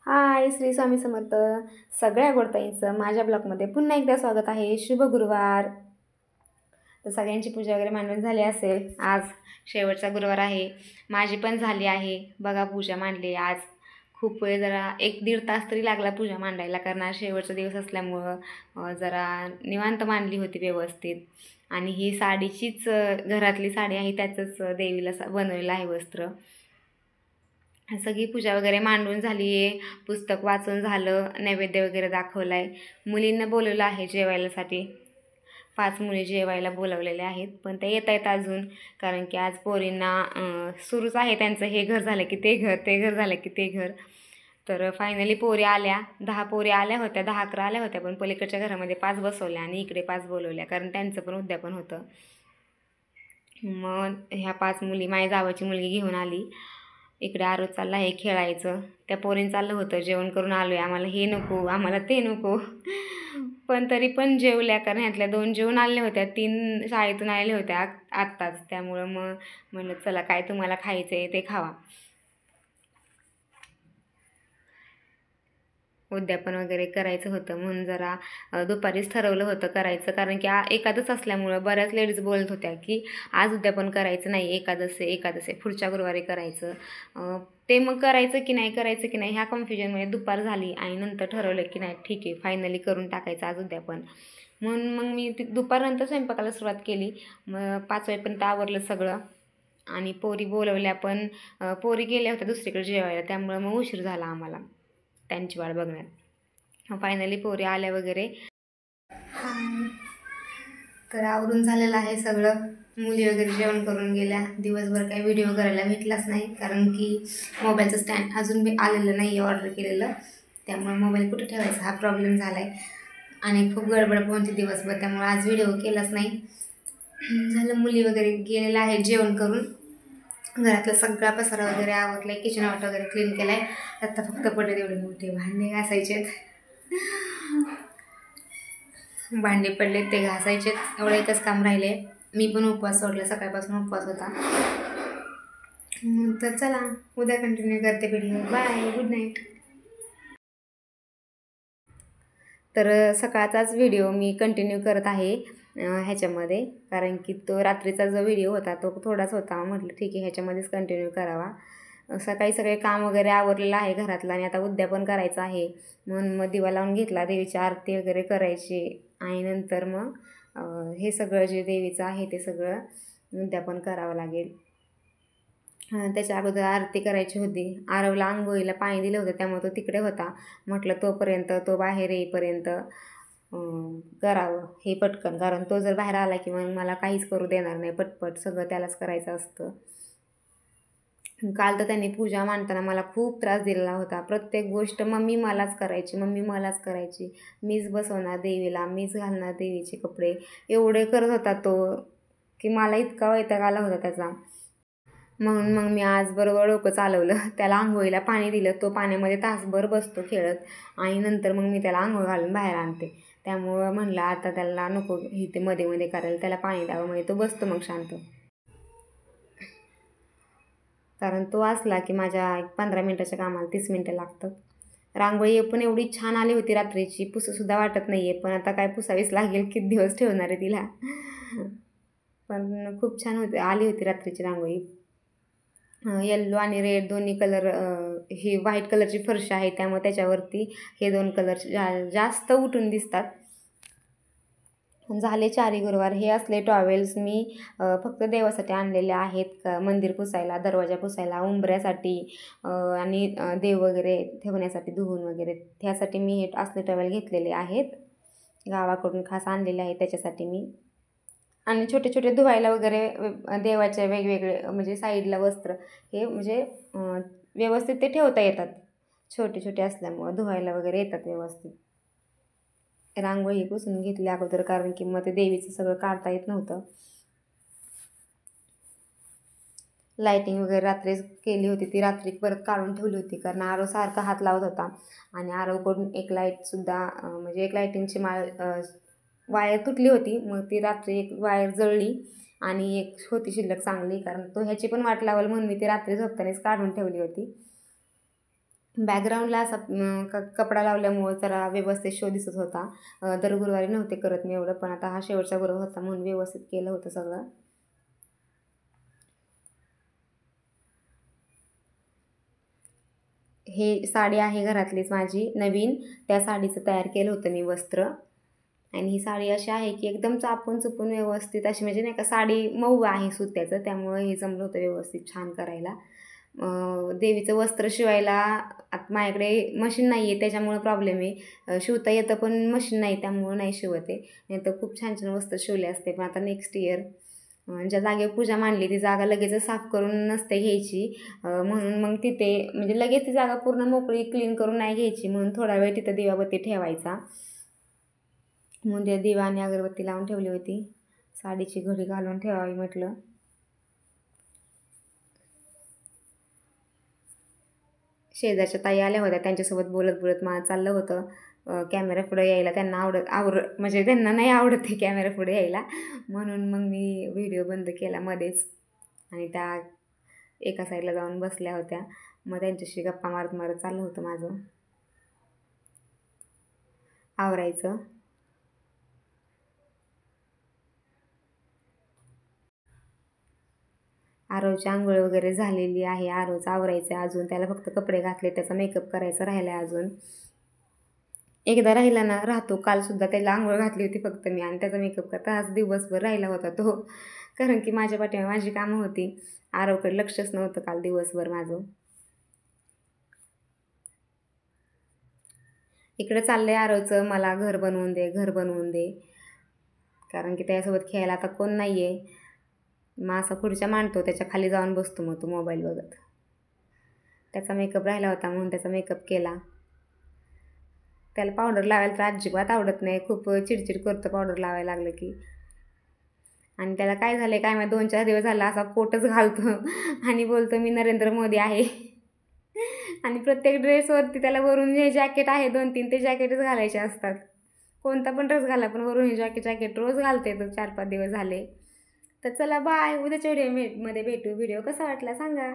हाय, श्री स्वामी समर्थ. सगळ्या गोडताईंचं माझ्या ब्लॉगमध्ये पुन्हा एकदा स्वागत आहे. शुभ गुरुवार. तर सगळ्यांची पूजा वगैरे मांडून झाली असेल. आज शेवटचा गुरुवार आहे. माझी पण झाली आहे. बघा, पूजा मांडली आज. खूप वेळ, जरा 1-1.5 तास तरी लागला पूजा मांडायला, कारण आज शेवटचा दिवस असल्यामुळं जरा निवांत मांडली होती व्यवस्थित. आणि ही साडीचीच, घरातली साडी आहे, त्याचंच देवीला बनवलेलं आहे वस्त्र. सगळी पूजा वगैरे मांडून झाली आहे. पुस्तक वाचून झालं. नैवेद्य वगैरे दाखवला आहे. मुलींना बोलवलं आहे जेवायलासाठी. 5 मुली जेवायला बोलवलेल्या आहेत, पण त्या येत आहेत अजून, कारण की आज पोरींना सुरूच आहे त्यांचं, हे घर झालं की ते घर, ते घर झालं की ते घर. तर फायनली पोरी आल्या. 10 पोरी आल्या होत्या, 10-11 आल्या होत्या, पण पलीकडच्या घरामध्ये 5 बसवल्या आणि इकडे 5 बोलवल्या, कारण त्यांचं पण उद्यापन होतं. मग ह्या 5 मुली माझ्या जावाची मुलगी घेऊन आली. इकडे आरो चालला आहे खेळायचं. त्या पोरींचं चाललं होतं जेवण करून आलो आहे, आम्हाला हे नको, आम्हाला ते नको. पण तरी पण जेवल्या, कारण ह्यातल्या 2 जेवून आल्या होत्या, 3 शाळेतून आलेल्या होत्या आत्ताच. त्यामुळं मग म्हणलं चला, काय तुम्हाला खायचं आहे ते खावा. उद्यापन वगैरे करायचं होतं, म्हणून जरा दुपारीच ठरवलं होतं करायचं, कारण की एकादश असल्यामुळं बऱ्याच लेडीज बोलत होत्या की आज उद्यापन करायचं नाही, एकादश आहे, पुढच्या गुरुवारी करायचं. ते मग करायचं की नाही करायचं की नाही ह्या कन्फ्युजनमध्ये दुपार झाली, आणि नंतर ठरवलं की नाही, ठीक आहे, फायनली करून टाकायचं आज उद्यापन. म्हणून मग मी दुपारनंतर स्वयंपाकाला सुरुवात केली. मग 5 वाजेपर्यंत आवरलं सगळं, आणि पोरी बोलवल्या, पण पोरी गेल्या होत्या दुसरीकडे जेवायला, त्यामुळं मग उशीर झाला आम्हाला त्यांची वाट बघण्यात. फायनली पोरी आल्या वगैरे. तर आवरून झालेलं आहे सगळं. मुली वगैरे जेवण करून गेल्या. दिवसभर काही व्हिडिओ करायला भेटलाच नाही, कारण की मोबाईलचं स्टँड अजून मी आलेलं नाही आहे ऑर्डर केलेलं, त्यामुळे मोबाईल कुठे ठेवायचा हा प्रॉब्लेम झाला आहे, आणि खूप गडबड पोहोचते दिवसभर, त्यामुळे आज व्हिडिओ केलाच नाही. झालं, मुली वगैरे गेलेल्या आहेत जेवण करून. घरातला सगळा पसारा वगैरे आवरला आहे, किचन वाट वगैरे क्लीन केला आहे. आता फक्त पडले तेवढे मोठे भांडे घासायचे, भांडे पडले ते घासायचे, एवढं एकच काम राहिले. मी पण उपवास सोडला, सकाळपासून उपवास होता. तर चला, उद्या कंटिन्यू करते व्हिडिओ. Bye, good night. तर सकाळचाच व्हिडिओ मी कंटिन्यू करत आहे ह्याच्यामध्ये, कारण की तो रात्रीचा जो व्हिडिओ होता तो थोडाच होता. म्हटलं ठीक आहे, ह्याच्यामध्येच कंटिन्यू करावा. सकाळी सगळे काम वगैरे आवरलेलं आहे घरातलं, आणि आता उद्यापन करायचं आहे, म्हणून मग दिवा लावून घेतला. देवीची आरती वगैरे करायची, आणि नंतर मग हे सगळं जे देवीचं आहे ते सगळं उद्यापन करावं लागेल. त्याच्या अगोदर आरती करायची होती. आरवला आंघोळीला पाणी दिलं होतं, त्यामुळे तो तिकडे होता. म्हटलं तोपर्यंत, तो बाहेर येईपर्यंत करावं हे पटकन, कारण तो जर बाहेर आला की मग मला काहीच करू देणार नाही, पटपट सगळं त्यालाच करायचं असतं. काल तर त्यांनी पूजा मांडताना मला खूप त्रास दिलेला होता. प्रत्येक गोष्ट मम्मी मलाच करायची, मीच बसवणार देवीला, मीच घालणार देवीचे कपडे, एवढे करत होता तो की मला इतका वैताग आला होता त्याचा. म्हणून मग मी आज बरोबर डोकं चालवलं. त्याला आंघोळीला पाणी दिलं. तो पाण्यामध्ये तासभर बसतो खेळत, आणि नंतर मग मी त्याला आंघोळ घालून बाहेर आणते. त्यामुळं म्हणलं आता त्याला नको इथे मध्ये मध्ये करायला, त्याला पाणी द्यावं, म्हणजे तो बसतो मग शांत. कारण तो असला की माझ्या 15 मिनटाच्या कामाला 30 मिनटं लागतात. रांगोळी पण एवढी छान आली होती रात्रीची, पुसूसुद्धा वाटत नाही आहे, पण आता काय पुसावीच लागेल, किती दिवस ठेवणार आहे तिला. पण खूप छान आली होती रात्रीची रांगोळी. येल्लो आणि रेड दोन्ही कलर, ही व्हाईट कलरची फरशी आहे, त्यामुळे त्याच्यावरती हे 2 कलर जास्त उठून दिसतात. झाले 4 गुरुवार. हे असले टॉवेल्स मी फक्त देवासाठी आणलेले आहेत, मंदिर पुसायला, दरवाजा पुसायला, उंबऱ्यासाठी, आणि देव वगैरे ठेवण्यासाठी धुवून वगैरे, त्यासाठी मी हे असले टॉवेल घेतलेले आहेत, गावाकडून खास आणलेले आहेत त्याच्यासाठी मी. आणि छोटे छोटे धुवायला वगैरे देवाचे वेगवेगळे, म्हणजे साईडला वस्त्र, हे म्हणजे व्यवस्थित ते ठेवता येतात, छोटे छोटे असल्यामुळं धुवायला वगैरे येतात व्यवस्थित. रांगोळी पुसून घेतली अगोदर, कारण की मग ते देवीचं सगळं काढता येत नव्हतं. लाईटिंग वगैरे रात्रीच केली होती, ती रात्री परत काढून ठेवली होती, कारण आरव सारखा हात लावत होता, आणि आरवकडून एक लाईटसुद्धा, म्हणजे एक लाईटिंगची वायर तुटली होती. मग ती रात्री एक वायर जळली, आणि एक होती शिल्लक चांगली, कारण तो ह्याची पण वाट लावल म्हणून मी ती रात्री झोपतानाच काढून ठेवली होती. बॅकग्राऊंडला असा कपडा लावल्यामुळं जरा व्यवस्थित शो दिसत होता. दर गुरुवारी नव्हते करत मी एवढं, पण आता हा शेवटचा गुरुवार होता म्हणून व्यवस्थित केलं होतं सगळं. हे साडी आहे घरातलीच माझी नवीन, त्या साडीचं तयार केलं होतं मी वस्त्र. आणि ही साडी अशी आहे की एकदम चापून चुपून व्यवस्थित अशी, म्हणजे नाही का साडी मऊ आहे सुत्याचं, त्यामुळं हे जमलं होतं व्यवस्थित छान करायला. देवीचं वस्त्र शिवायला आता माझ्याकडे मशीन नाही आहे त्याच्यामुळं प्रॉब्लेम आहे. शिवता येतं पण मशीन नाही त्यामुळं नाही शिवत आहे. नाही तर खूप छान छान वस्त्र शिवले असते. पण आता नेक्स्ट इयर ज्या जागेवर पूजा मांडली ती जागा लगेच साफ करून नसते घ्यायची, म्हणून मग तिथे म्हणजे लगेच ती जागा पूर्ण मोकळी क्लीन करून नाही घ्यायची, म्हणून थोडा वेळ तिथं दिवाबत्ती ठेवायचा. म्हणून ते दिवा आणि अगरबत्ती लावून ठेवली होती. साडीची घडी घालून ठेवावी म्हटलं. शेजारच्या ताई आल्या होत्या, त्यांच्यासोबत बोलत बोलत मला चाललं होतं. कॅमेरा पुढे यायला त्यांना म्हणजे त्यांना नाही आवडत ते कॅमेरा पुढे यायला, म्हणून मग मी व्हिडिओ बंद केला मध्येच. आणि त्या एका साईडला जाऊन बसल्या होत्या, मग त्यांच्याशी गप्पा मारत मारत चाललं होतं माझं आवरायचं. आरवची आंघोळ वगैरे झालेली आहे. आरवचं आवरायचं आहे अजून, त्याला फक्त कपडे घातले, त्याचा मेकअप करायचा राहिला आहे अजून. एकदा राहिला ना राहतो. कालसुद्धा त्याला आंघोळ घातली होती फक्त मी, आणि त्याचा मेकअप करता आज दिवसभर राहिला होता तो, कारण की माझ्या पाठीमागे माझी कामं होती. आरवकडे लक्षच नव्हतं काल दिवसभर माझं. इकडे चाललंय आरवचं, मला घर बनवून दे घर बनवून दे, कारण की त्याच्यासोबत खेळायला आता कोण नाही आहे. मग असा खुर्च्या मांडतो, त्याच्या खाली जाऊन बसतो मग तो मोबाईल बघत. त्याचा मेकअप राहिला होता म्हणून त्याचा मेकअप केला. त्याला पावडर लावायला तर अजिबात आवडत नाही, खूप चिडचिड करतं पावडर लावायला लागलं की. आणि त्याला काय झालं आहे काय माहिती, 2-4 दिवस झाला असा कोटच घालतो आणि बोलतो मी नरेंद्र मोदी आहे. आणि प्रत्येक ड्रेसवरती त्याला वरून हे जॅकेट आहे 2-3 ते जॅकेटच घालायचे असतात. कोणता पण ड्रेस घाला पण वरून हे जॅकेट रोज घालते तो, 4-5 दिवस झाले. तर चला बाय, उद्याच्या व्हिडिओमध्ये भेटू. व्हिडिओ कसा वाटला सांगा.